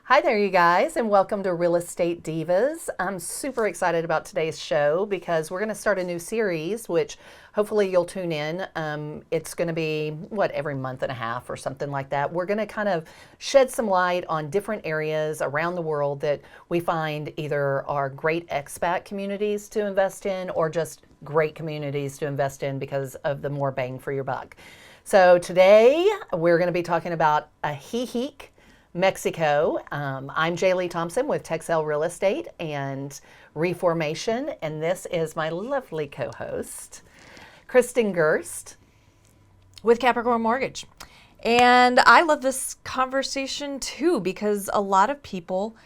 Hi there, you guys, and welcome to Real Estate Divas. I'm super excited about today's show because we're going to start a new series, which hopefully you'll tune in. It's going to be, every month and a half or something like that. We're going to kind of shed some light on different areas around the world that we find either are great expat communities to invest in or just great communities to invest in because of the more bang for your buck. So today we're going to be talking about Ajijic, Mexico. I'm Jer'Leigh Thompson with Texel Real Estate and Reformation, and this is my lovely co-host, Kristin Gerst, with Capricorn Mortgage. And I love this conversation too because a lot of people,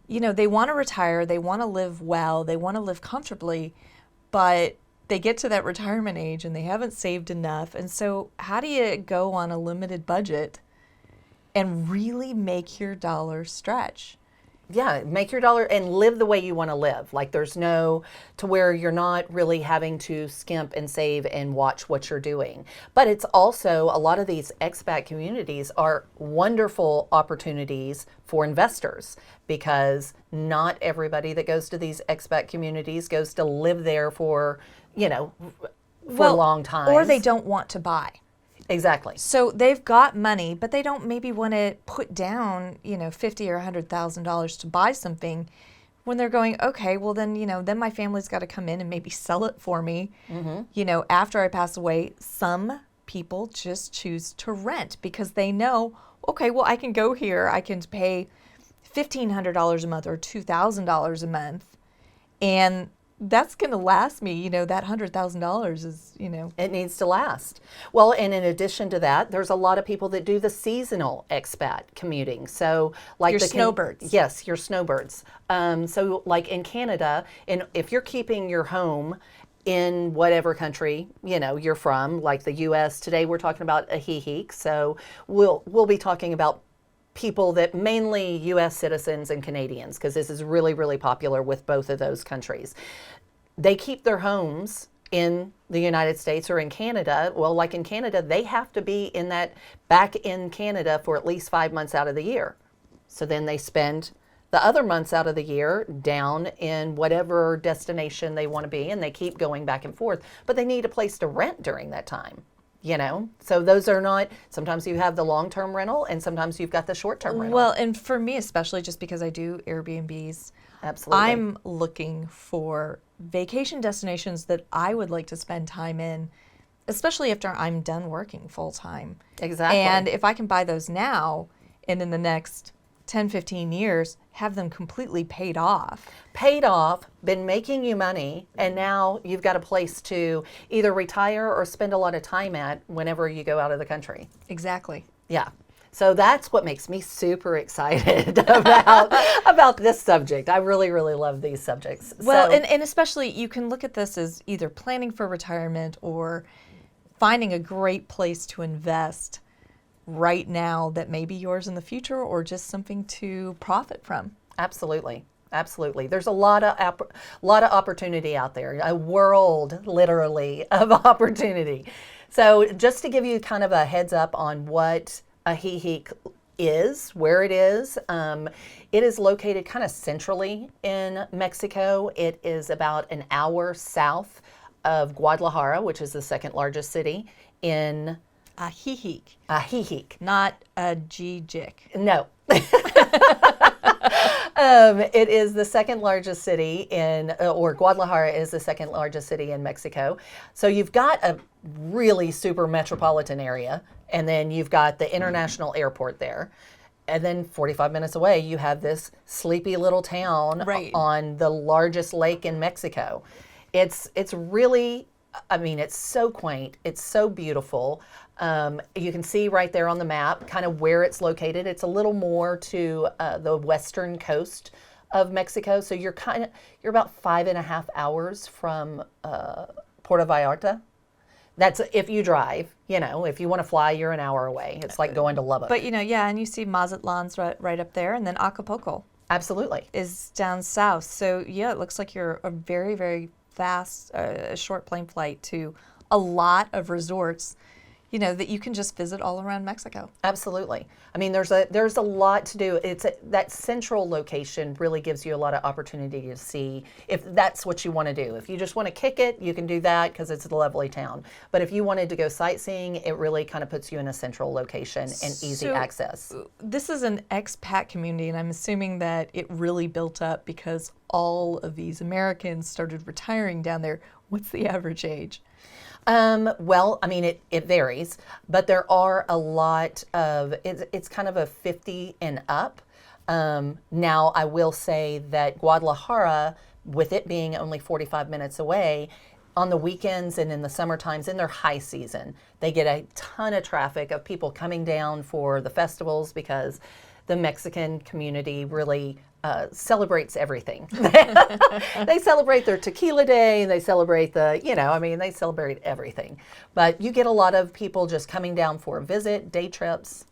they want to retire, they want to live well, they want to live comfortably, but they get to that retirement age and they haven't saved enough. And so how do you go on a limited budget and really make your dollar stretch? Yeah, make your dollar and live the way you want to live. Like there's no to where you're not really having to skimp and save and watch what you're doing. But it's also a lot of these expat communities are wonderful opportunities for investors because not everybody that goes to these expat communities goes to live there for, a long time. Or they don't want to buy. Exactly. So they've got money, but they don't maybe want to put down, $50,000 or $100,000 to buy something when they're going, okay, well then, then my family's got to come in and maybe sell it for me. Mm-hmm. After I pass away. Some people just choose to rent because they know, okay, well I can go here, I can pay $1,500 a month or $2,000 a month, and that's going to last me, that $100,000 is, It needs to last. Well, and in addition to that, there's a lot of people that do the seasonal expat commuting. So like your snowbirds. Yes, your snowbirds. So like in Canada, and if you're keeping your home in whatever country, you're from, like the US, today we're talking about Ajijic. So we'll be talking about people that mainly U.S. citizens and Canadians, because this is really, really popular with both of those countries. They keep their homes in the United States or in Canada. Well, like in Canada, they have to be back in Canada for at least 5 months out of the year. So then they spend the other months out of the year down in whatever destination they want to be, and they keep going back and forth, but they need a place to rent during that time. So those are not, sometimes you have the long-term rental and sometimes you've got the short-term rental. Well, and for me, especially just because I do Airbnbs, absolutely, I'm looking for vacation destinations that I would like to spend time in, especially after I'm done working full-time. Exactly. And if I can buy those now and in the next 10, 15 years, have them completely paid off, been making you money, and now you've got a place to either retire or spend a lot of time at whenever you go out of the country. Exactly. Yeah. So that's what makes me super excited about this subject. I really, really love these subjects. Well, and especially you can look at this as either planning for retirement or finding a great place to invest right now that may be yours in the future or just something to profit from. Absolutely. Absolutely. There's a lot of opportunity out there, a world literally of opportunity. So just to give you kind of a heads up on what Ajijic is, where it is located kind of centrally in Mexico. It is about an hour south of Guadalajara, which is the second largest city in Ajijic. Not Ajijic. No. It is the second largest city or Guadalajara is the second largest city in Mexico. So you've got a really super metropolitan area, and then you've got the international airport there. And then 45 minutes away, you have this sleepy little town on the largest lake in Mexico. It's really, it's so quaint. It's so beautiful. You can see right there on the map kind of where it's located. It's a little more to the western coast of Mexico. So you're about 5.5 hours from Puerto Vallarta. That's if you drive. If you want to fly, you're an hour away. It's like going to Lubbock. But and you see Mazatlan's right up there, and then Acapulco. Absolutely. Is down south. So it looks like you're a very, very fast, short plane flight to a lot of resorts. that you can just visit all around Mexico. Absolutely. I mean, there's a lot to do. That central location really gives you a lot of opportunity to see if that's what you want to do. If you just want to kick it, you can do that because it's a lovely town. But if you wanted to go sightseeing, it really kind of puts you in a central location and easy access. This is an expat community, and I'm assuming that it really built up because all of these Americans started retiring down there. What's the average age? Well, I mean, it varies, but there are a lot of, it's kind of a 50 and up. Now, I will say that Guadalajara, with it being only 45 minutes away, on the weekends and in the summer times, in their high season, they get a ton of traffic of people coming down for the festivals because the Mexican community really celebrates everything. They celebrate their tequila day, they celebrate they celebrate everything. But you get a lot of people just coming down for a visit, day trips,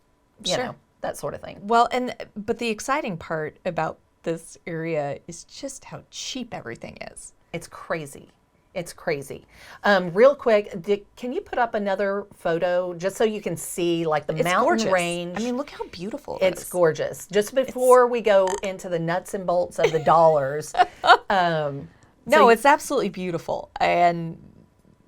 that sort of thing. Well, but the exciting part about this area is just how cheap everything is. It's crazy. It's crazy. Real quick, can you put up another photo just so you can see like the mountain gorgeous. range? I mean, look how beautiful it is. It's gorgeous. Just before we go into the nuts and bolts of the dollars. It's absolutely beautiful. And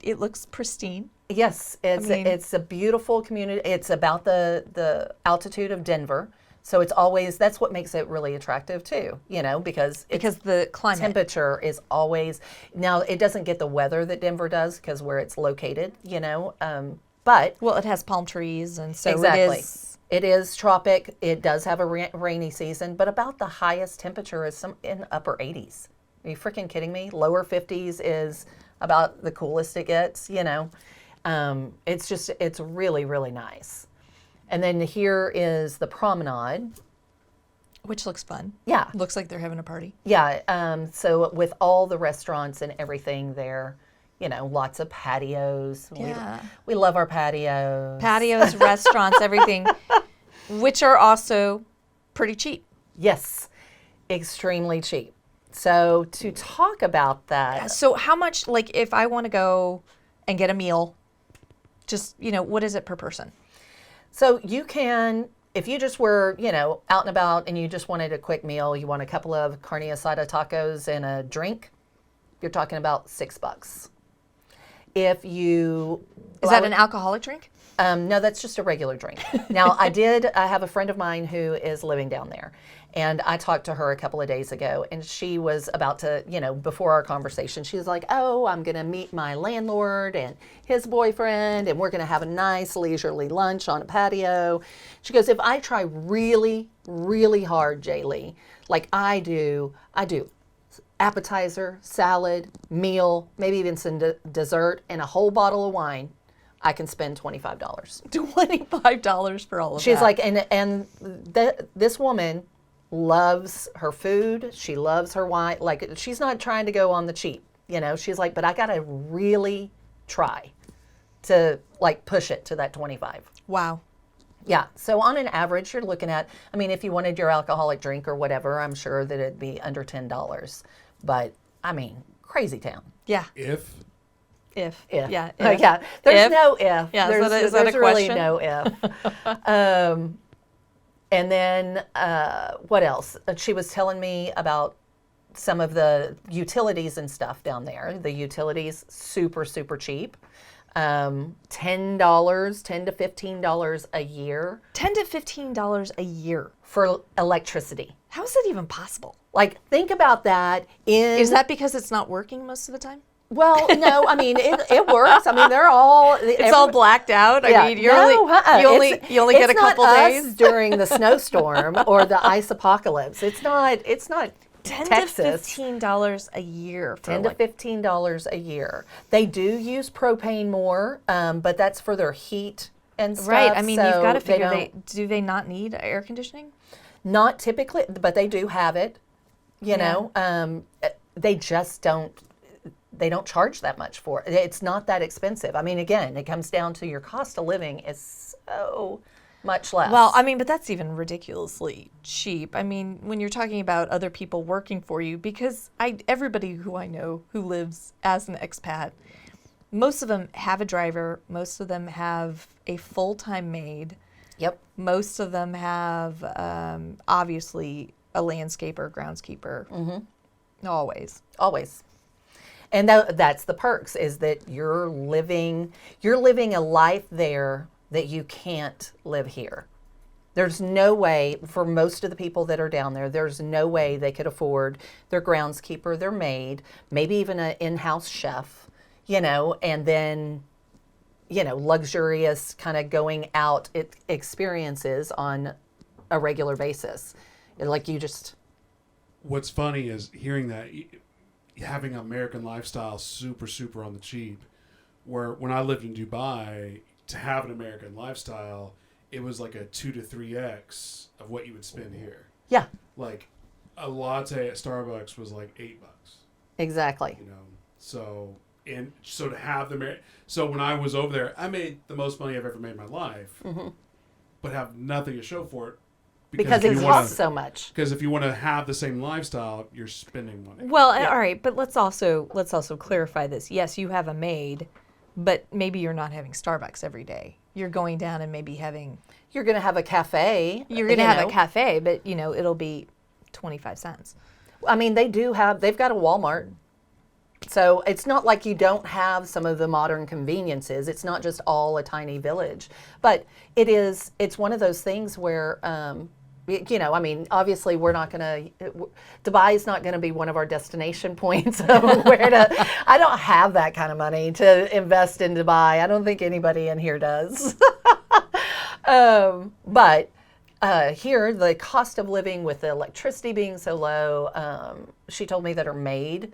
it looks pristine. Yes, it's a beautiful community. It's about the altitude of Denver. So it's always, that's what makes it really attractive too, because the climate temperature is always, now it doesn't get the weather that Denver does because where it's located, but. Well, it has palm trees and so exactly. It is tropic. It does have a rainy season, but about the highest temperature is in upper 80s. Are you freaking kidding me? Lower 50s is about the coolest it gets, it's really, really nice. And then here is the promenade. Which looks fun. Yeah. Looks like they're having a party. Yeah. So with all the restaurants and everything there, lots of patios. Yeah. We love our patios. Patios, restaurants, everything, which are also pretty cheap. Yes. Extremely cheap. So to talk about that. So how much, like if I want to go and get a meal, just, what is it per person? So you can, if you just were, out and about and you just wanted a quick meal, you want a couple of carne asada tacos and a drink, you're talking about $6. If you... Is that an alcoholic drink? No, that's just a regular drink. Now, I have a friend of mine who is living down there. And I talked to her a couple of days ago, and she was about to, before our conversation, she was like, oh, I'm going to meet my landlord and his boyfriend, and we're going to have a nice leisurely lunch on a patio. She goes, if I try really, really hard, Jer'Leigh, like I do appetizer, salad, meal, maybe even some dessert, and a whole bottle of wine, I can spend $25. $25 for all of that. She's like, and this woman loves her food. She loves her wine. Like, she's not trying to go on the cheap, she's like, but I got to really try to like push it to that 25. Wow. Yeah. So on an average, you're looking at, I mean, if you wanted your alcoholic drink or whatever, I'm sure that it'd be under $10, but I mean, crazy town. Yeah. If. Yeah. Yeah. There's no if. Yeah. There's is that a really question? no if. And then what else? She was telling me about some of the utilities and stuff down there. The utilities, super, super cheap. $10 to $15 a year. $10 to $15 a year for electricity. How is that even possible? Like, think about that. Is that because it's not working most of the time? Well, no, I mean, it works. I mean, they're all... It's all blacked out? I mean, you only get a couple days? It's not us during the snowstorm or the ice apocalypse. It's not $10 Texas. to $15 a year. $10 to $15 a year. They do use propane more, but that's for their heat and stuff. Right. I mean, so you've got to figure, do they not need air conditioning? Not typically, but they do have it. They just don't. They don't charge that much for it. It's not that expensive. I mean, again, it comes down to your cost of living is so much less. Well, I mean, but that's even ridiculously cheap. I mean, when you're talking about other people working for you, because everybody who I know who lives as an expat, most of them have a driver. Most of them have a full-time maid. Yep. Most of them have, obviously, a landscaper, groundskeeper. Mm-hmm. Always. Always. And that's the perks, is that you're living a life there that you can't live here. There's no way, for most of the people that are down there, there's no way they could afford their groundskeeper, their maid, maybe even an in-house chef, and then, luxurious kind of going out experiences on a regular basis. Like you just... What's funny is hearing that, having an American lifestyle super, super on the cheap, where when I lived in Dubai, to have an American lifestyle, it was like a 2 to 3x of what you would spend here. Yeah. Like a latte at Starbucks was like $8. Exactly. So to have so when I was over there, I made the most money I've ever made in my life, but have nothing to show for it. Because it costs so much. Because if you want to have the same lifestyle, you're spending money. Well, all right, but let's also clarify this. Yes, you have a maid, but maybe you're not having Starbucks every day. You're going down and maybe having... You're going to have a cafe. You're going to have a cafe, but, it'll be 25 cents. I mean, they've got a Walmart. So it's not like you don't have some of the modern conveniences. It's not just all a tiny village. But it's one of those things where... obviously we're not going to, Dubai is not going to be one of our destination points of I don't have that kind of money to invest in Dubai. I don't think anybody in here does. But here, the cost of living with the electricity being so low, she told me that her maid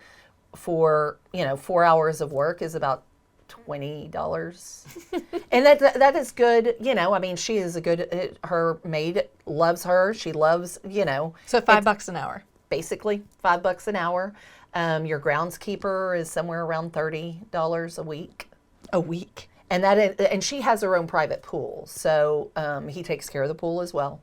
for, 4 hours of work is about $20. And that is good. She is a good, her maid loves her. She loves, So $5 an hour. Basically $5 an hour. Your groundskeeper is somewhere around $30 a week. A week. And she has her own private pool. So he takes care of the pool as well.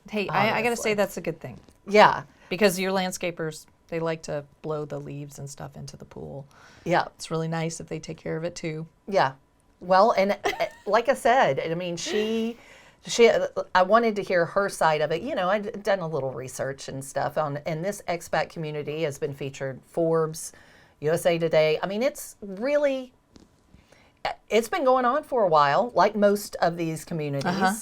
Hey, I got to say that's a good thing. Yeah. Because your landscapers, they like to blow the leaves and stuff into the pool. Yeah. It's really nice if they take care of it too. Yeah. Well, and like I said, I wanted to hear her side of it. I'd done a little research and stuff and this expat community has been featured Forbes, USA Today. It's been going on for a while, like most of these communities. Uh-huh.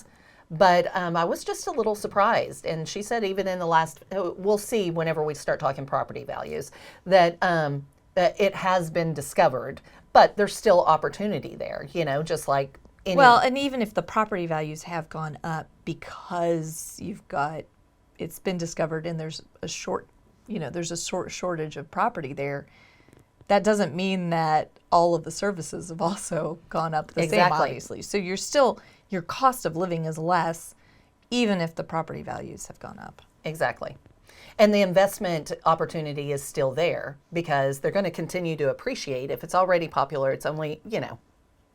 But I was just a little surprised. And she said even in the last, we'll see whenever we start talking property values, that it has been discovered. But there's still opportunity there, just like any. Well, and even if the property values have gone up because it's been discovered and there's a shortage of property there, that doesn't mean that all of the services have also gone up the same, obviously. So your cost of living is less, even if the property values have gone up. Exactly. And the investment opportunity is still there because they're going to continue to appreciate. If it's already popular, it's only,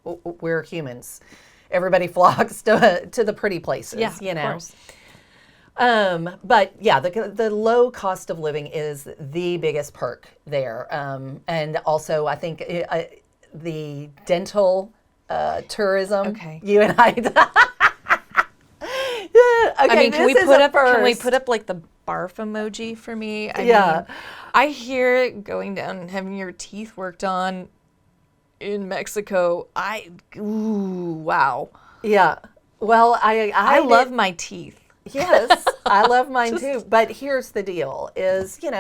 we're humans. Everybody flocks to the pretty places, Of course. But yeah, the low cost of living is the biggest perk there. And also, I think the dental tourism. Okay. You and I. Okay, can we put up like the barf emoji for me? I mean, I hear going down and having your teeth worked on in Mexico. Wow. Yeah. Well, I love my teeth. Yes, I love mine too. But here's the deal is, you and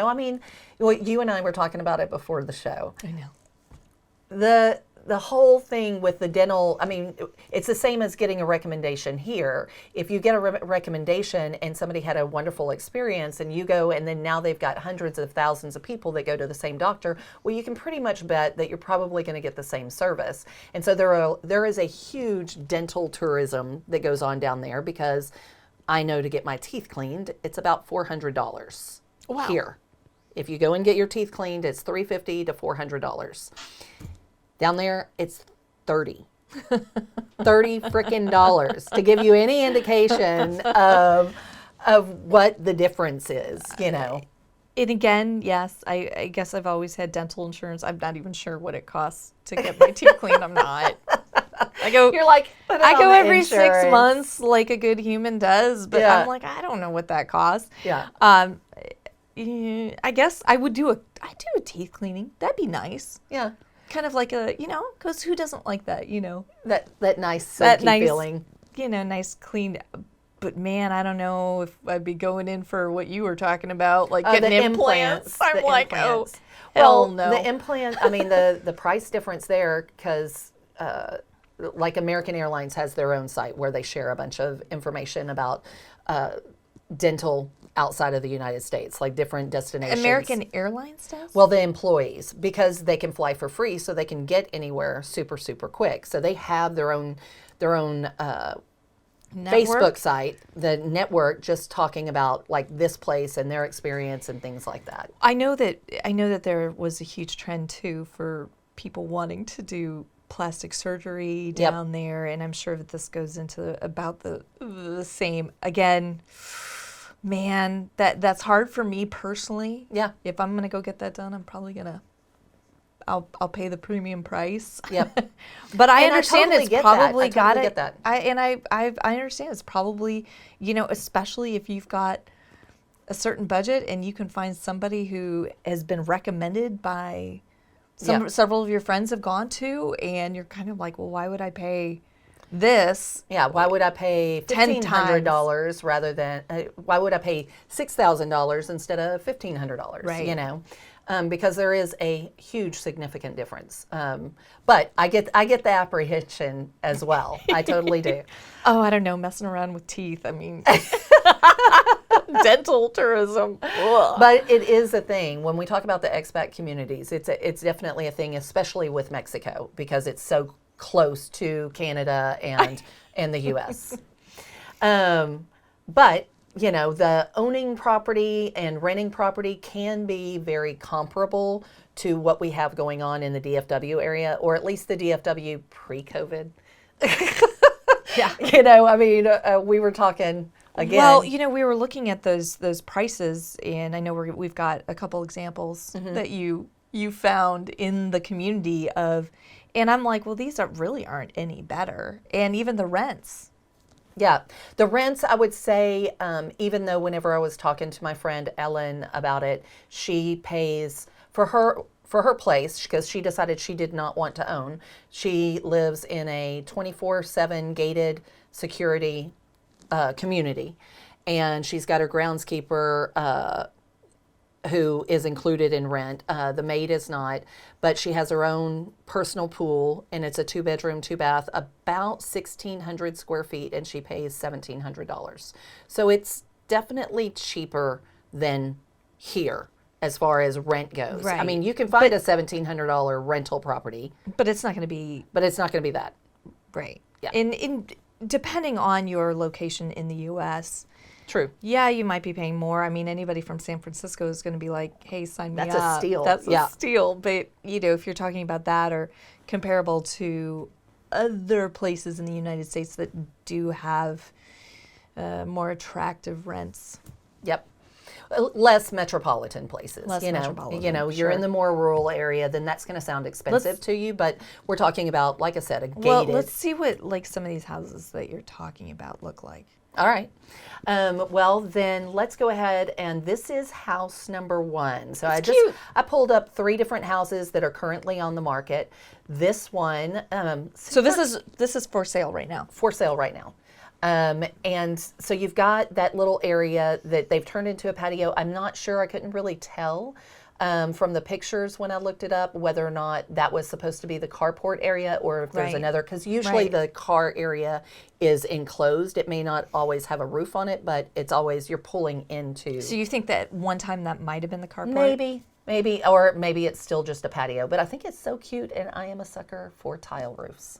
I were talking about it before the show. I know. The whole thing with the dental, it's the same as getting a recommendation here. If you get a recommendation and somebody had a wonderful experience and you go and then now they've got hundreds of thousands of people that go to the same doctor, well, you can pretty much bet that you're probably going to get the same service. And so there is a huge dental tourism that goes on down there because I know to get my teeth cleaned, it's about $400 here. If you go and get your teeth cleaned, it's $350 to $400. Down there, it's $30 frickin' dollars to give you any indication of what the difference is, And again, yes, I guess I've always had dental insurance. I'm not even sure what it costs to get my teeth cleaned. I'm not. You're like, put it I on go the every 6 insurance. months like a good human does, but Yeah. I'm like, I don't know what that costs. Yeah. I guess I do a teeth cleaning. That'd be nice. Yeah. Kind of like because who doesn't like that, That nice That silky nice feeling. Nice clean. But man, I don't know if I'd be going in for what you were talking about, like Oh, getting the implants. I'm the like, implants. oh, hell Well, no. the implant, I mean, the price difference there, because like American Airlines has their own site where they share a bunch of information about dental outside of the United States, like different destinations. American Airlines does? Well, the employees, because they can fly for free, so they can get anywhere super, super quick. So they have their own Network? Facebook site, the network, just talking about like this place and their experience and things like that. I know that there was a huge trend too for people wanting to do plastic surgery down there, and I'm sure that this goes into about the same. Again, man, that's hard for me personally. Yeah. If I'm gonna go get that done, I'm probably gonna. I'll pay the premium price. Yep. But I And I understand totally it's get that. probably I got totally it. get that. I understand it's probably, especially if you've got a certain budget and you can find somebody who has been recommended by several of your friends have gone to, and you're kind of like, well, why would I pay this? Yeah, why would I pay 10 $1,500 rather than, why would I pay $6,000 instead of $1,500? Right. Because there is a huge significant difference. But I get the apprehension as well. I totally do. Oh, I don't know, messing around with teeth. I mean, dental tourism. Ugh. But it is a thing when we talk about the expat communities. It's definitely a thing, especially with Mexico, because it's so close to Canada and the U.S. But the owning property and renting property can be very comparable to what we have going on in the DFW area, or at least the DFW pre-COVID. Yeah. We were talking again. Well, we were looking at those prices, and I know we've got a couple examples that you found in the community of, and I'm like, well, these really aren't any better, and even the rents. Yeah, the rents, I would say, even though whenever I was talking to my friend Ellen about it, she pays for her place, because she decided she did not want to own. She lives in a 24/7 gated security community, and she's got her groundskeeper who is included in rent. The maid is not, but she has her own personal pool, and it's a 2-bedroom, 2-bath, about 1,600 square feet, and she pays $1,700. So it's definitely cheaper than here as far as rent goes. Right. I mean, you can find a $1,700 rental property, But it's not going to be but it's not going to be that. right. Yeah. In depending on your location in the U.S., True. yeah, you might be paying more. I mean, anybody from San Francisco is going to be like, hey, sign me That's a up. steal. That's Yeah. a steal. But, if you're talking about that or comparable to other places in the United States that do have more attractive rents. Yep. Less metropolitan places. Less metropolitan, You're sure. in the more rural area, then that's going to sound expensive to you. But we're talking about, like I said, a gated. Well, let's see what some of these houses that you're talking about look like. All right. Well, then let's go ahead, and this is house number 1. So cute. I pulled up 3 different houses that are currently on the market. This one, So this is for sale right now. for sale right now. And so you've got that little area that they've turned into a patio. I'm not sure, I couldn't really tell from the pictures when I looked it up whether or not that was supposed to be the carport area or if there's Right. another, because usually Right. the car area is enclosed. It may not always have a roof on it, but it's always, you're pulling into. So you think that one time that might have been the carport? Maybe, or maybe it's still just a patio. But I think it's so cute, and I am a sucker for tile roofs.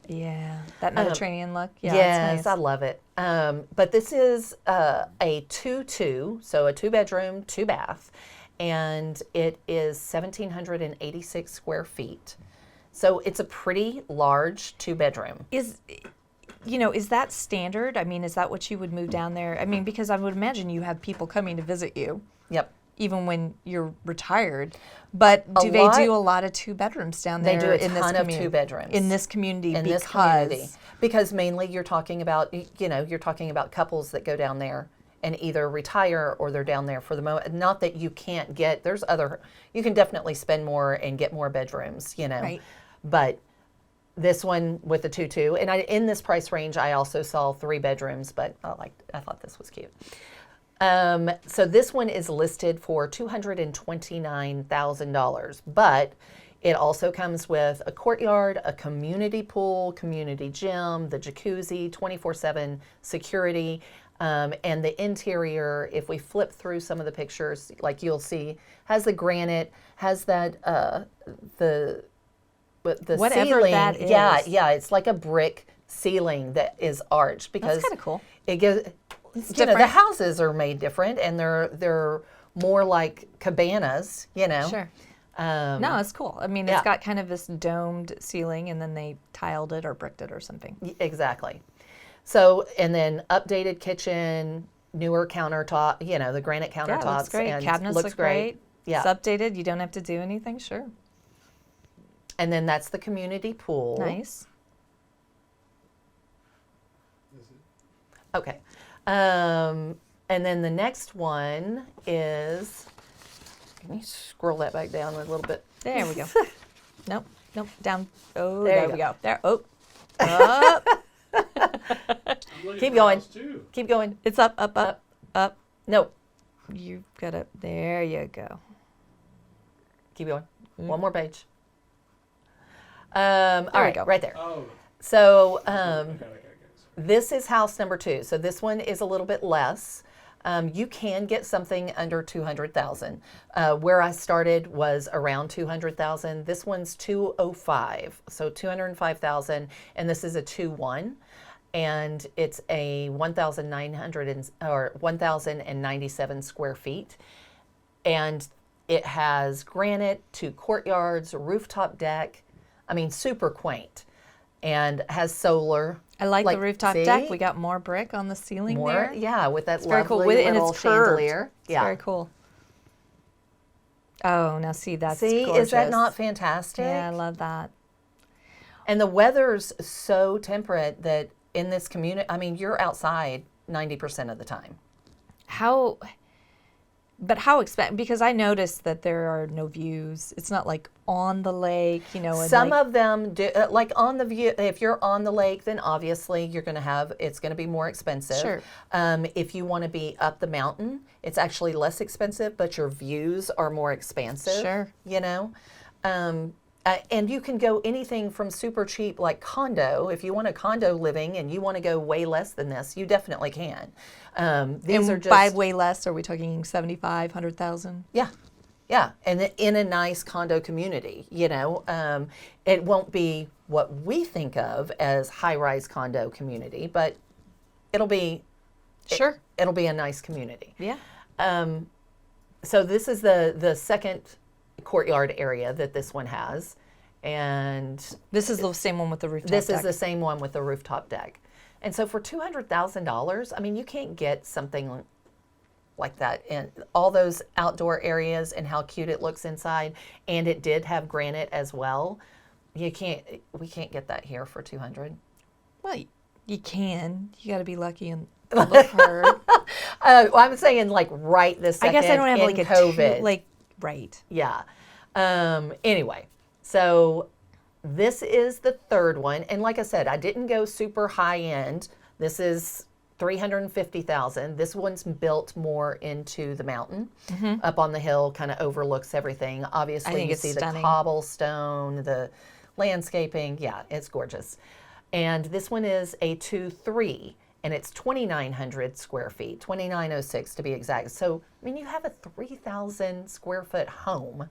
Yeah, that Mediterranean look. Yeah, Yes, that's I nice. love it. But this is a 2-2, so a 2-bedroom, 2-bath, and it is 1,786 square feet. So it's a pretty large 2-bedroom. Is that standard? I mean, is that what you would move down there? I mean, because I would imagine you have people coming to visit you. Yep. even when you're retired. But do they do a lot of 2 bedrooms down there? They do a in this ton of community? 2 bedrooms In this community in because this community, because mainly you're talking about couples that go down there and either retire or they're down there for the moment. Not that you can't get, you can definitely spend more and get more bedrooms, Right. But this one with the 2-2, and in this price range, I also saw 3 bedrooms, but I thought this was cute. So this one is listed for $229,000, but it also comes with a courtyard, a community pool, community gym, the jacuzzi, 24/7 security, and the interior. If we flip through some of the pictures, like you'll see, has the granite, has that the Whatever ceiling. that is. Yeah, it's like a brick ceiling that is arched because That's kind of cool. it gives. The different. houses are made different, and they're more like cabanas. Sure. No, it's cool. I mean, yeah. it's got kind of this domed ceiling, and then they tiled it or bricked it or something. Exactly. So, and then updated kitchen, newer countertop. The granite countertops. Yeah, looks great. And Cabinets looks look great. Yeah. It's updated. You don't have to do anything. Sure. And then that's the community pool. Nice. Okay. And then the next one is, can you scroll that back down a little bit? There we go. Nope. Down. Oh, There there you we go. go. There. Oh. Up. Keep going. Keep going. It's up. No, You've got to. There you go. keep going. One more page. All There we right, go. right there. Oh. So Okay. this is house number 2. So this one is a little bit less. You can get something under 200,000. Where I started was around 200,000. This one's 205, so 205,000, and this is a 2-1, and it's a 1,097 square feet, and it has granite, 2 courtyards, rooftop deck. I mean, super quaint, and has solar. I like the rooftop see? deck. We got more brick on the ceiling More, there. yeah, with that Very cool. lovely And little it's curved. chandelier. It's Yeah. very cool. Oh, now see, that's See, gorgeous. is that not fantastic? Yeah, I love that. And the weather's so temperate that in this community, I mean, you're outside 90% of the time. How because I noticed that there are no views. It's not like on the lake, and Some like, of them do, like on the view. If you're on the lake, then obviously it's going to be more expensive. Sure. If you want to be up the mountain, it's actually less expensive, but your views are more expansive. Sure. And you can go anything from super cheap, like condo. If you want a condo living and you want to go way less than this, you definitely can. These are just by way less. Are we talking 75, 100,000? Yeah, and in a nice condo community, it won't be what we think of as high-rise condo community, but it'll be Sure. it'll be a nice community. Yeah. So this is the second courtyard area that this one has, and This is the same one with the rooftop this deck. is the same one with the rooftop deck. And so for $200,000, I mean, you can't get something like that in all those outdoor areas and how cute it looks inside. And it did have granite as well. We can't get that here for 200. Well, you can. You got to be lucky and look hard. I'm saying like right this I second. guess I don't have in like a COVID. right. Yeah. Anyway, so this is the third one, and like I said, I didn't go super high end. This is 350,000. This one's built more into the mountain, up on the hill, kind of overlooks everything. Obviously, think you it's see stunning. the cobblestone, the landscaping. Yeah, it's gorgeous. And this one is a 2-3. And it's 2,900 square feet, 2,906 to be exact. So, I mean, you have a 3,000 square foot home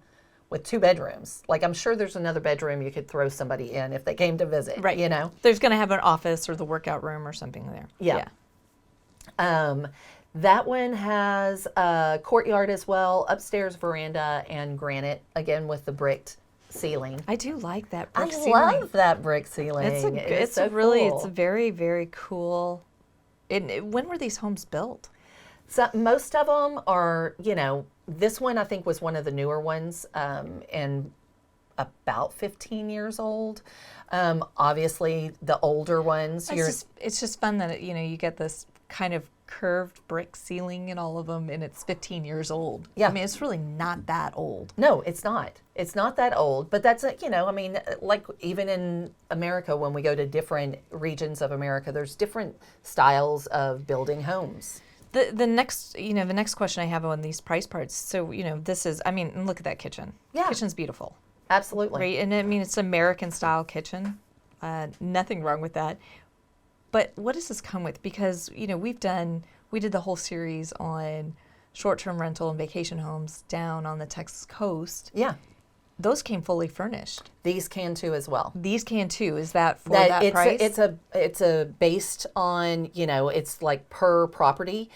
with 2 bedrooms. Like, I'm sure there's another bedroom you could throw somebody in if they came to visit, Right. There's going to have an office or the workout room or something there. Yeah. That one has a courtyard as well, upstairs veranda, and granite, again with the bricked ceiling. I do like that I brick ceiling. love that brick ceiling. It's so a really, cool. it's a very, very cool. When were these homes built? So most of them are, this one I think was one of the newer ones, and about 15 years old. Obviously, the older ones, It's just fun that you get this kind of curved brick ceiling in all of them, and it's 15 years old. Yeah. I mean, it's really not that old. No, it's not. It's not that old, but that's I mean, like even in America, when we go to different regions of America, there's different styles of building homes. The next question I have on these price parts. So this is, I mean, look at that kitchen. Yeah. Kitchen's beautiful, Absolutely. right? And I mean, it's American style kitchen. Nothing wrong with that. But what does this come with? Because we did the whole series on short-term rental and vacation homes down on the Texas coast. Yeah. Those came fully furnished. These can too as well. These can too. Is that for that price? It's a based on, it's like per property.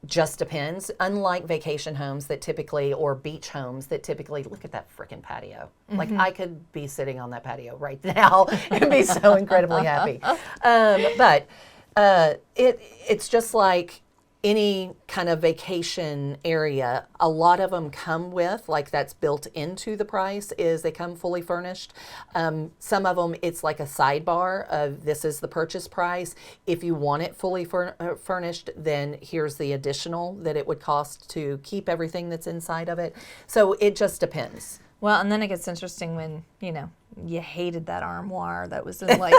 Just depends. Unlike vacation homes that typically, or beach homes that typically, look at that frickin' patio. Mm-hmm. Like I could be sitting on that patio right now and be so incredibly happy. But it's just like any kind of vacation area. A lot of them come with, like that's built into the price, is they come fully furnished. Some of them, it's like a sidebar of this is the purchase price. If you want it fully furnished, then here's the additional that it would cost to keep everything that's inside of it. So it just depends. Well, and then it gets interesting when, you hated that armoire that was in like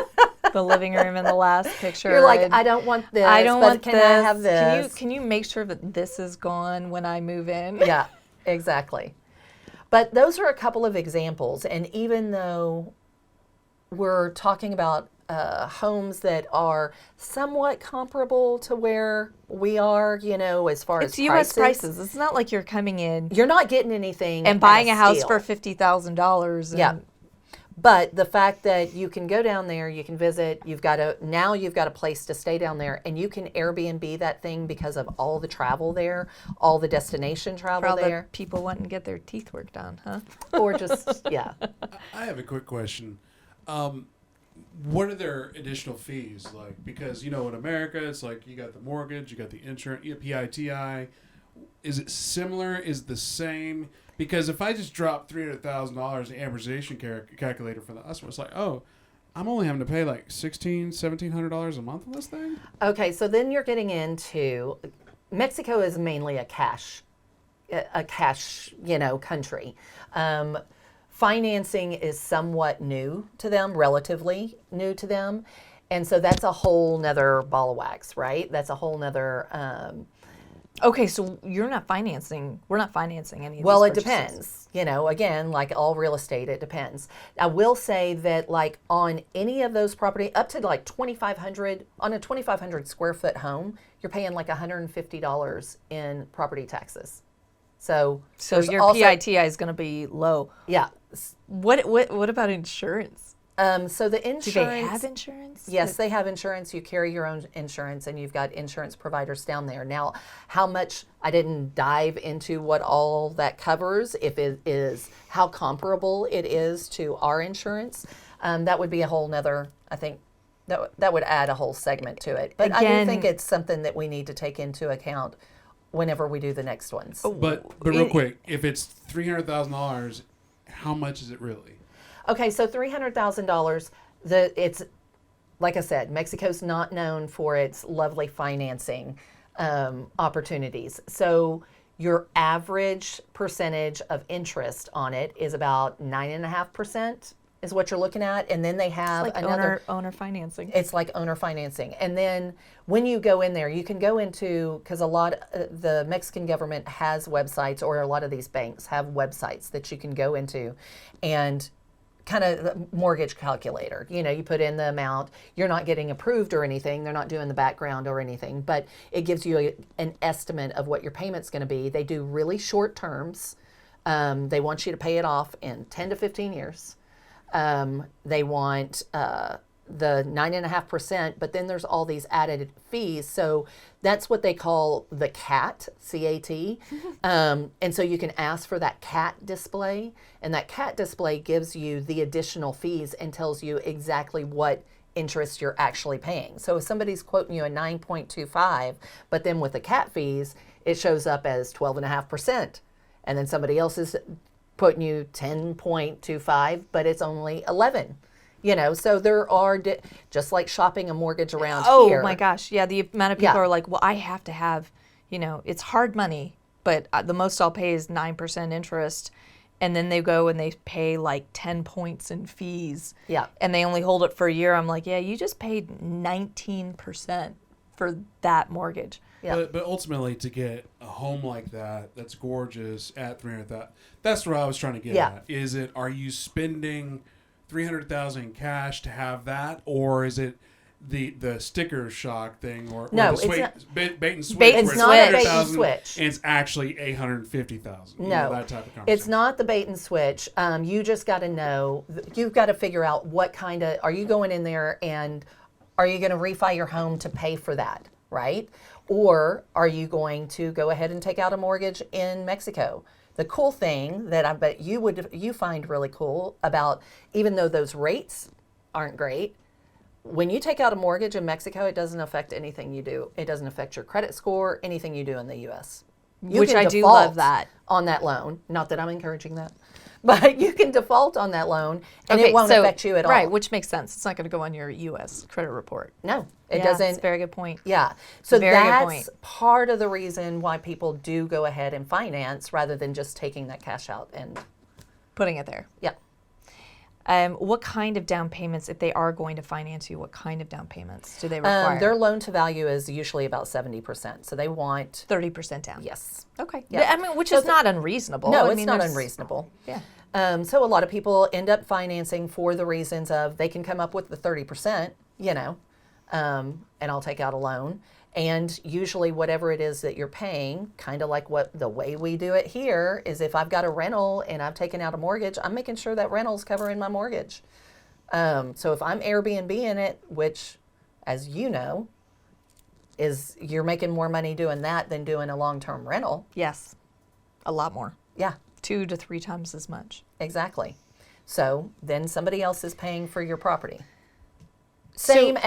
the living room in the last picture. You're like, I don't want this. I don't but want can this. I have this? Can you make sure that this is gone when I move in? Yeah, exactly. But those are a couple of examples. And even though we're talking about homes that are somewhat comparable to where we are, as far It's as U.S. prices. It's not like you're coming in You're not getting anything and buying at a house steal. for $50,000. Yeah. But the fact that you can go down there, you can visit, you've got a place to stay down there, and you can Airbnb that thing because of all the travel there, all the destination For travel all there, the people wanting to get their teeth work done, huh? or just, yeah. I have a quick question. What are their additional fees like? Because in America, it's like you got the mortgage, you got the insurance, you got PITI. Is it similar? Is it the same? Because if I just drop $300,000 in amortization calculator for the us, it's like, oh, I'm only having to pay like $1,700 a month on this thing. Okay, so then you're getting into Mexico is mainly a cash, country. Financing is somewhat new to them, relatively new to them, and so that's a whole nother ball of wax, right? That's a whole nother. Okay, so we're not financing any of Well, these it purchases. depends. Again, like all real estate, it depends. I will say that, like on any of those property, up to like 2,500 on a 2,500 square foot home, you're paying like $150 in property taxes. So there's your also- PITI is going to be low. Yeah. What about insurance? So the insurance. Do they have insurance? Yes, they have insurance. You carry your own insurance, and you've got insurance providers down there. Now, how much, I didn't dive into what all that covers, if it is, how comparable it is to our insurance. That would be a whole nother, I think, that would add a whole segment to it. But I Again- do think it's something that we need to take into account whenever we do the next ones. But real quick, if it's $300,000, how much is it really? Okay, so $300,000. It's like I said, Mexico's not known for its lovely financing opportunities. So your average percentage of interest on it is about 9.5%. Is what you're looking at, and then they have Like another owner financing. It's like owner financing. And then when you go in there, you can go into, because a lot, the Mexican government has websites, or a lot of these banks have websites that you can go into and kind of mortgage calculator. You put in the amount, you're not getting approved or anything. They're not doing the background or anything, but it gives you an estimate of what your payment's going to be. They do really short terms. They want you to pay it off in 10 to 15 years. They want the 9.5%, but then there's all these added fees. So that's what they call the CAT, C-A-T. And so you can ask for that CAT display, and that CAT display gives you the additional fees and tells you exactly what interest you're actually paying. So if somebody's quoting you a 9.25, but then with the CAT fees, it shows up as 12.5%. and then somebody else is putting you 10.25, but it's only 11. So there are just like shopping a mortgage around here. Oh my gosh, yeah. The amount of people Yeah. are like, well, I have to have, it's hard money, but the most I'll pay is 9% interest, and then they go and they pay like 10 points in fees. Yeah. And they only hold it for a year. I'm like, yeah, you just paid 19% for that mortgage. Yeah. But ultimately, to get a home like that's gorgeous at 300,000, that's what I was trying to get Yeah. at. Are you spending 300,000 in cash to have that, or is it the sticker shock thing, or No, the it's not- bait and switch? Bait where and it's not a bait and 300,000 switch. and it's actually 850,000. No, That type of conversation. it's not the bait and switch. You just got to know. You've got to figure out what kind of. Are you going in there and are you going to refi your home to pay for that, right? Or are you going to go ahead and take out a mortgage in Mexico? The cool thing that I bet you find really cool about, even though those rates aren't great, when you take out a mortgage in Mexico, it doesn't affect anything you do. It doesn't affect your credit score, anything you do in the U.S. You Which can I do default love that. on that loan. Not that I'm encouraging that, but you can default on that loan and it won't so- affect you at all. Right, which makes sense. It's not going to go on your U.S. credit report. No, it Yeah, doesn't. That's a very good point. Yeah. So Very good that's point. part of the reason why people do go ahead and finance rather than just taking that cash out and Putting it there. yeah. What kind of down payments, if they are going to finance you, what kind of down payments do they require? Their loan to value is usually about 70%. So they want 30% down. yes. Okay. Yeah. I mean, which So is not unreasonable. No, I it's mean, not there's- unreasonable. Yeah. So a lot of people end up financing for the reasons of they can come up with the 30%, and I'll take out a loan. And usually whatever it is that you're paying, kind of like what the way we do it here is if I've got a rental and I've taken out a mortgage, I'm making sure that rental's covering my mortgage. So if I'm Airbnb in it, which as you know, is you're making more money doing that than doing a long-term rental. Yes. A lot more. Yeah. 2 to 3 times as much. Exactly. So then somebody else is paying for your property. So- Same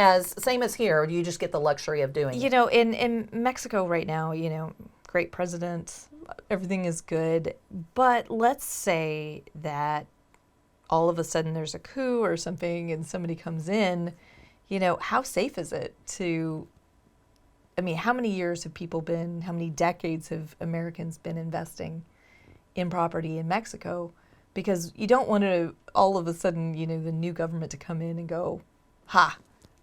as here. You just get the luxury of doing it. In Mexico right now, great president, everything is good. But let's say that all of a sudden there's a coup or something and somebody comes in, how safe is it to, how many years have people been, how many decades have Americans been investing in property in Mexico? Because you don't want to all of a sudden, the new government to come in and go, ha,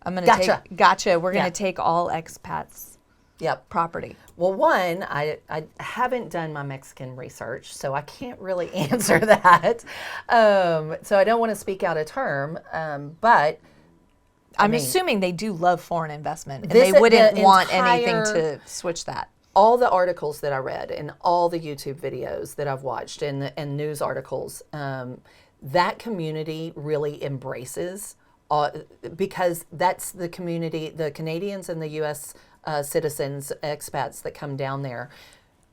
I'm going to gotcha. We're going to take all expats Yep. property. Well, one, I haven't done my Mexican research, so I can't really answer that. So I don't want to speak out of term, but I'm mean, assuming they do love foreign investment, and This- they wouldn't the want anything entire- to switch that. all the articles that I read and all the YouTube videos that I've watched and news articles, that community really embraces, because that's the community, the Canadians and the U.S. Citizens, expats that come down there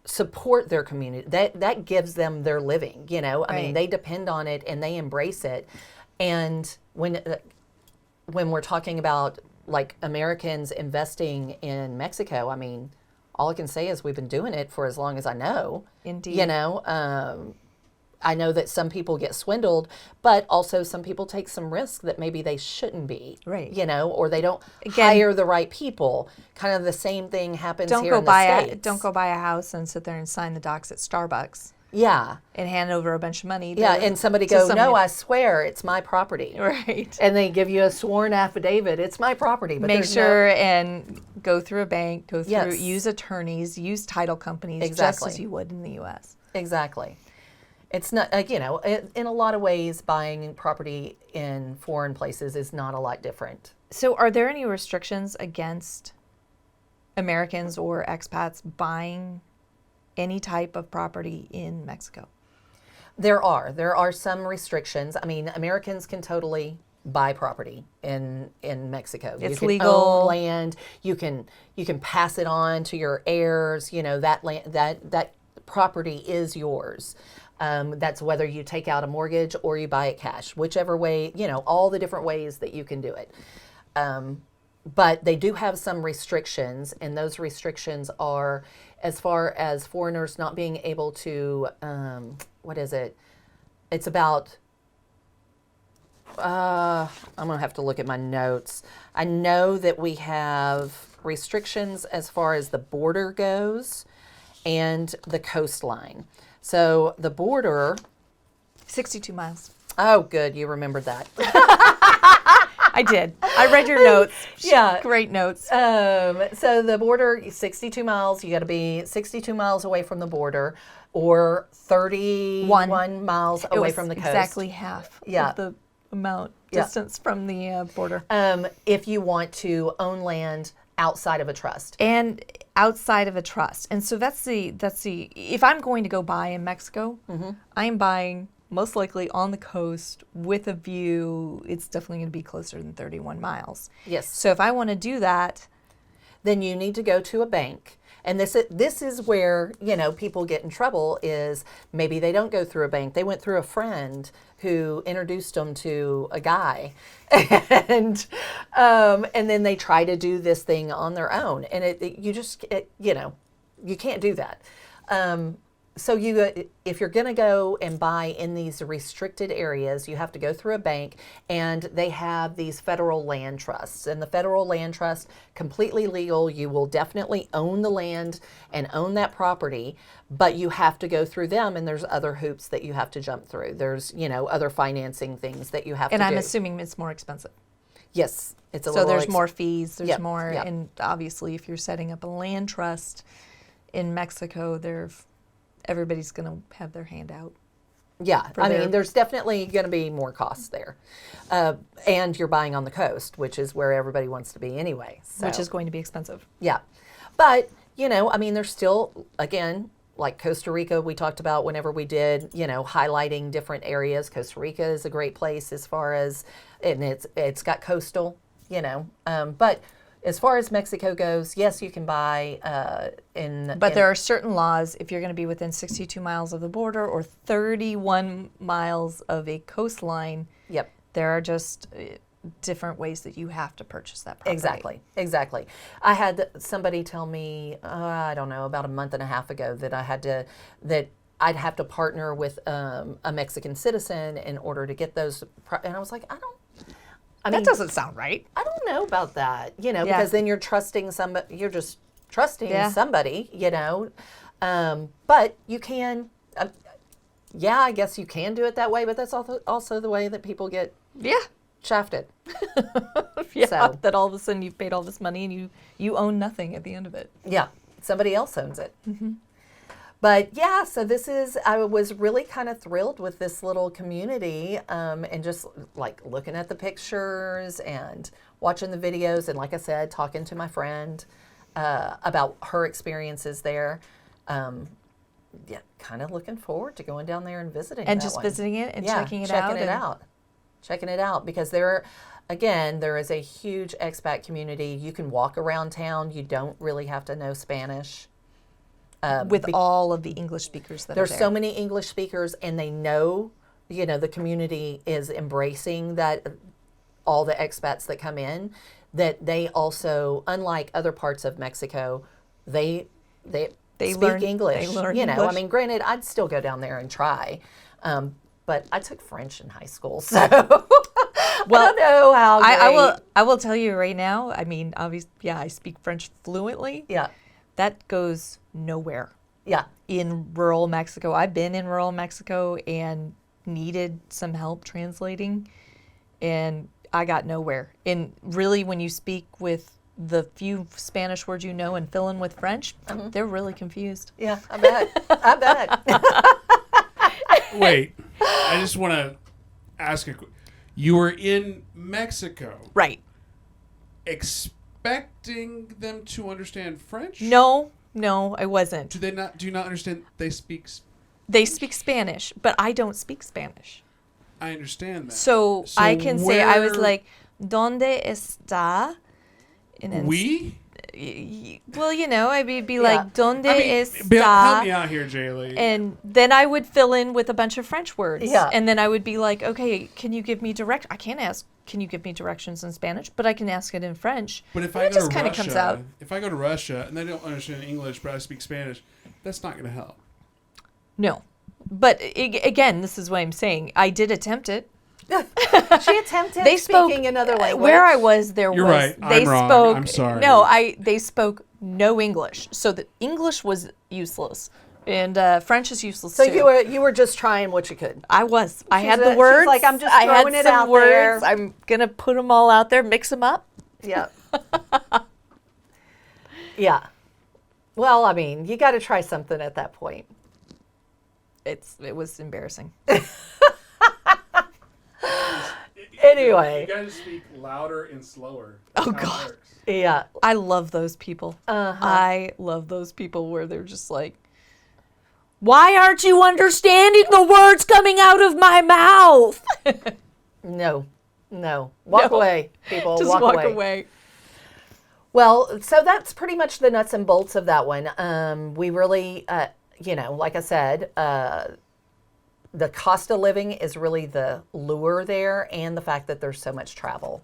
support their community. That gives them their living, I mean, Right. they depend on it and they embrace it. And when we're talking about like Americans investing in Mexico, I mean, all I can say is we've been doing it for as long as I know. Indeed. I know that some people get swindled, but also some people take some risk that maybe they shouldn't be. Right. Or they don't Again- hire the right people. Kind of the same thing happens Don't here go in buy the a States. don't go buy a house and sit there and sign the docs at Starbucks Yeah. and hand over a bunch of money. To, Yeah. And somebody to go, somebody- no, I swear it's my property. right. And they give you a sworn affidavit. It's my property. But Make there's no- sure and go through a bank, go through, Yes. use attorneys, use title companies, just Exactly. as you would in the U.S. Exactly. It's not, in a lot of ways, buying property in foreign places is not a lot different. So, are there any restrictions against Americans or expats buying any type of property in Mexico? There are some restrictions. I mean, Americans can totally buy property in Mexico. It's you can legal. own land. You can pass it on to your heirs. That land, that property is yours. That's whether you take out a mortgage or you buy it cash, whichever way, all the different ways that you can do it. but they do have some restrictions, and those restrictions are as far as foreigners not being able to, what is it? It's about, I'm going to have to look at my notes. I know that we have restrictions as far as the border goes and the coastline. So the border, 62 miles. oh, good, you remembered that. I did. I read your notes. Yeah. Great notes. So the border, 62 miles, you got to be 62 miles away from the border or 31 miles It away was from the coast. exactly half Yeah. of the amount Yeah. distance from the border. If you want to own land outside of a trust. And outside of a trust. And so that's the if I'm going to go buy in Mexico, I'm buying most likely on the coast with a view. It's definitely going to be closer than 31 miles. Yes. So if I want to do that, Then you need to go to a bank. And this is where, people get in trouble is maybe they don't go through a bank. They went through a friend who introduced them to a guy. And then they try to do this thing on their own. And you can't do that. So if you're going to go and buy in these restricted areas, you have to go through a bank, and they have these federal land trusts. And the federal land trust, completely legal. You will definitely own the land and own that property, but you have to go through them, and there's other hoops that you have to jump through. There's, other financing things that you have and to I'm do. assuming it's more expensive. Yes, it's a So little there's more fees, there's Yep, more, yep. and obviously if you're setting up a land trust in Mexico, everybody's going to have their hand out. Yeah, I their- mean, there's definitely going to be more costs there. And you're buying on the coast, which is where everybody wants to be anyway. So, Which is going to be expensive. yeah. But, there's still, again, like Costa Rica, we talked about whenever we did, highlighting different areas. Costa Rica is a great place as far as, and it's got coastal, but as far as Mexico goes, yes, you can buy But there are certain laws if you're going to be within 62 miles of the border or 31 miles of a coastline. Yep. There are just different ways that you have to purchase that property. Exactly. I had somebody tell me, I don't know, about a month and a half ago that I'd have to partner with a Mexican citizen in order to get those. And I was like, That doesn't sound right. I don't know about that, because then you're trusting somebody, you're just trusting somebody, but you can, I guess you can do it that way, but that's also the way that people get shafted. So, That all of a sudden you've paid all this money and you own nothing at the end of it. yeah, somebody else owns it. But yeah, so I was really kind of thrilled with this little community and just like looking at the pictures and watching the videos. And like I said, talking to my friend about her experiences there. Kind of looking forward to going down there and visiting And that just one. visiting it and checking it out because there is a huge expat community. You can walk around town. You don't really have to know Spanish. With all of the English speakers that are There's there. so many English speakers, and they know, the community is embracing that, all the expats that come in, that they also, unlike other parts of Mexico, they speak English. They learn I English. mean, granted, I'd still go down there and try, but I took French in high school, so I don't know how great. I will tell you right now. I mean, obviously, I speak French fluently. Yeah, That goes nowhere yeah. in rural Mexico. I've been in rural Mexico and needed some help translating, and I got nowhere. And really, when you speak with the few Spanish words and fill in with French, they're really confused. Yeah, I bet. Wait, I just want to ask you were in Mexico Right. expecting them to understand French? No, I wasn't. Do you not understand they speak They speak Spanish, but I don't speak Spanish. I understand that. So I can say, I was where- like, ¿Dónde está? And then We? Well, I'd be Yeah. like, "Donde Bill, help me está?" out here, Jer'Leigh. And then I would fill in with a bunch of French words. Yeah. And then I would be like, "Okay, can you give me I can't ask, can you give me directions in Spanish? But I can ask it in French." But if And I it go just to kinda Russia, comes out. if I go to Russia and they don't understand English, but I speak Spanish, that's not going to help. No. But again, this is what I'm saying. I did attempt it. She attempted They spoke speaking another language. Where I was, there You're was. right. They I'm wrong. spoke. I'm sorry. No, they spoke no English, so the English was useless, and French is useless So too. you were just trying what you could. I was. I had She's the words. like, I'm just I had throwing it some out words. there. I'm gonna put them all out there, mix them up. Yeah. Yeah. Well, I mean, you got to try something at that point. It was embarrassing. Anyway. You got to speak louder and slower. Oh, God. Yeah. I love those people. Uh-huh. I love those people where they're just like, "Why aren't you understanding the words coming out of my mouth?" No. Walk No. away, people. Just walk walk away. Well, so that's pretty much the nuts and bolts of that one. We really, like I said, the cost of living is really the lure there, and the fact that there's so much travel.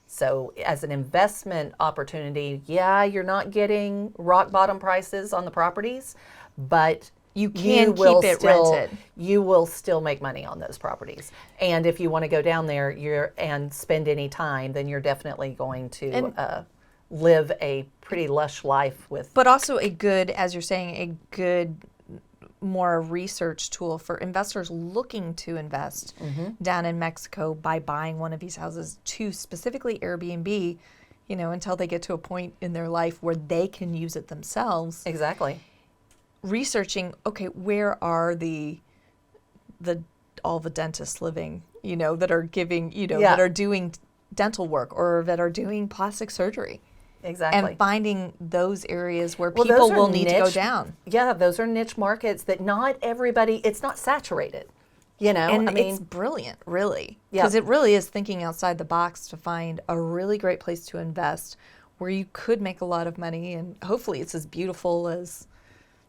So as an investment opportunity, yeah, you're not getting rock bottom prices on the properties, but You can will keep it still, rented. You will still make money on those properties. And if you want to go down there and spend any time, then you're definitely going to live a pretty lush life with. But also as you're saying, a good, more research tool for investors looking to invest down in Mexico by buying one of these houses to specifically Airbnb, until they get to a point in their life where they can use it themselves. Exactly. Researching, okay, where are all the dentists living, that are giving, that are doing dental work or that are doing plastic surgery. Exactly. And finding those areas where Well, people those are will need to go niche- down. Yeah, those are niche markets that not everybody, it's not saturated. And I mean, it's brilliant, really. Yeah. Because it really is thinking outside the box to find a really great place to invest where you could make a lot of money. And hopefully it's as beautiful as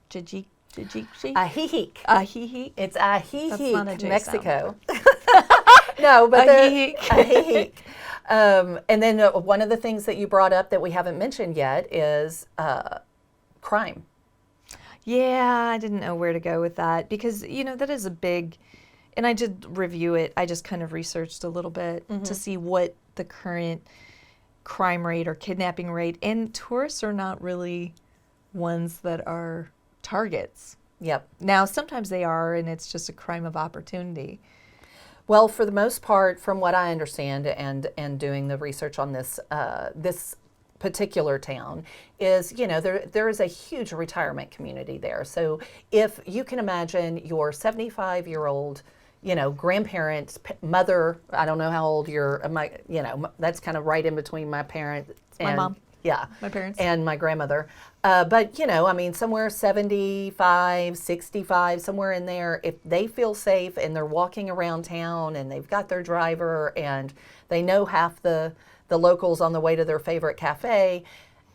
Ajijic. Ajijic. Ajijic. It's That's not a Ajijic, J Mexico. No, but Ajijic. Ajijic. And then one of the things that you brought up that we haven't mentioned yet is crime. Yeah, I didn't know where to go with that because, that is a big, and I did review it. I just kind of researched a little bit to see what the current crime rate or kidnapping rate, and tourists are not really ones that are targets. Yep. Now, sometimes they are, and it's just a crime of opportunity. Well, for the most part, from what I understand and doing the research on this this particular town is, there is a huge retirement community there. So if you can imagine your 75-year-old, grandparents, mother, I don't know how old that's kind of right in between my parent and mom. Yeah. My parents. And my grandmother. But, somewhere 75, 65, somewhere in there, if they feel safe and they're walking around town and they've got their driver and they know half the locals on the way to their favorite cafe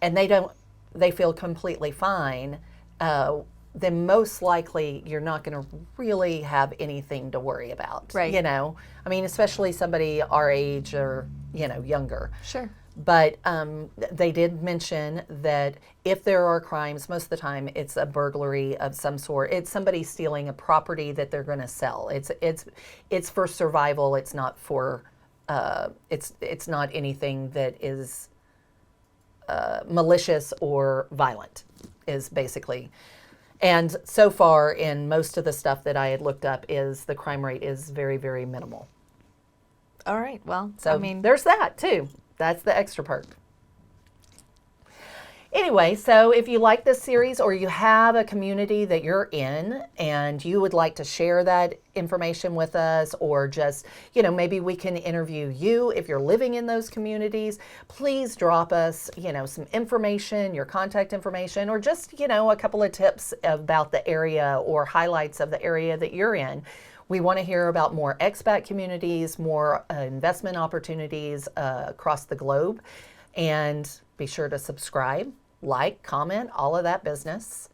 and they feel completely fine, then most likely you're not going to really have anything to worry about. Right. Especially somebody our age or, younger. Sure. But they did mention that if there are crimes, most of the time it's a burglary of some sort. It's somebody stealing a property that they're going to sell. It's for survival. It's not for it's not anything that is malicious or violent. Is basically. And so far, in most of the stuff that I had looked up, is the crime rate is very, very minimal. All right. Well, So there's that too. That's the extra perk. Anyway, so if you like this series or you have a community that you're in and you would like to share that information with us, or just, maybe we can interview you if you're living in those communities, please drop us, some information, your contact information, or just, a couple of tips about the area or highlights of the area that you're in. We want to hear about more expat communities, more investment opportunities across the globe. And be sure to subscribe like, comment, all of that business.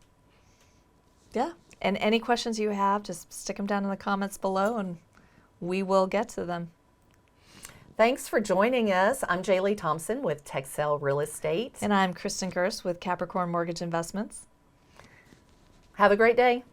Yeah. And any questions you have, just stick them down in the comments below and we will get to them. Thanks for joining us. I'm Jer'Leigh Thompson with Texel Real Estate. And I'm Kristin Gerst with Capricorn Mortgage Investments. Have a great day.